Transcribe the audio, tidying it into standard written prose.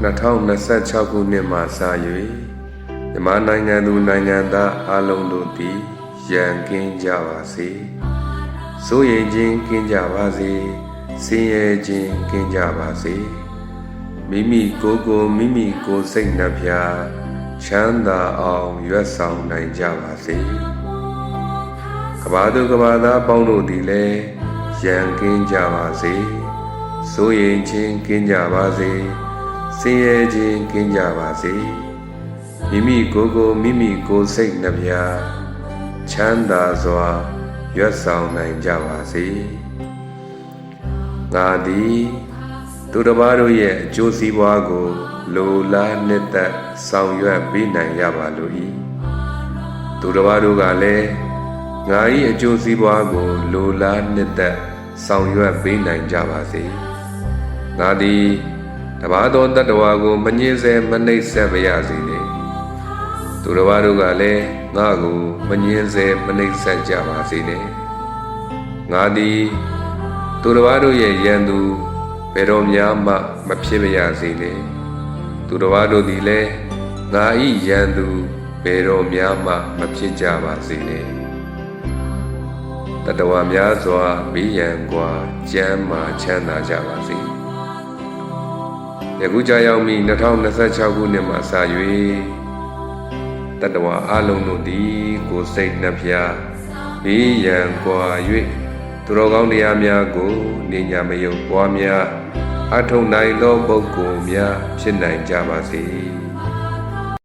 2026 ခုနှစ်မှစ၍မြန်မာနိုင်ငံသူနိုင်ငံသားအားလုံးတို့သည်ရန်ကင်းကြပါစေ။စိုးရိမ်ခြင်းကင်းကြပါစေ။ဆင်းရဲခြင်းကင်းကြပါစေ။မိမိကိုယ်ကိုစိတ်နှပြချမ်းသာအောင်ရွတ်ဆောင်နိုင်ကြပါစေ။ကမ္ဘာသူကမ္ဘာသားပေါင်းတို့သည်လည်းရန်ကင်းကြပါစေ။စိုးရိမ်ခြင်းကင်းကြပါစေ။ဆင်းရဲခြင်းကင်းကြပါစေ။မိမိကိုယ်စိတ်နှပြချမ်းသာစွာရွတ်ဆောင်နိုင်ကြပါစေ။ငါသည်သူတစ်ပါးတို့ရဲ့အကျိုးစီးပွားကိုလိုလားနှစ်သက်ဆောင်ရွက်ပေးနိုင်ရပါလို့၏သူတစ်ပါးတို့ကလည်းငါ၏အကျိုးစီးပွားကိုလိုလားနှစ်သက်ဆောင်ရွက်ပေးနိုင်ကြပါစေငါသည်တပါးသောတတ္တဝါကိုမငြင်းဆဲမနှိပ်စက်ပါရစေလေသူတစ်ပါးတို့ကလည်းငါကိုမငြင်းဆဲမနှိပ်စက်ကြပါစေနဲ့ငါသည်သူတစ်ပါးတို့ရဲ့ရန်သူဘယ်တော်များမှမဖြစ်ပါရစေလေသူတစ်ပါးတို့သည်လည်းငါ၏ရန်သူဘယ်တော်များမှမဖြစ်ကြပါစေနဲ့တတဝါများစွာဘေးရန်ကွာကျမ်းမာချမ်းသာကြပါစေယခုကြာရောက်မီ2026ခုနှစ်မှာစ၍တတဝါအလုံးတို့သည်ကိုယ်စိတ်နှပြဘေးရန်ကွာ၍သူတော်ကောင်းတရားများကိုနေညာမယုံပွားများအထုံနိုင်သောပုဂ္ဂိုလ်များဖြစ်နိုင်ကြပါစေ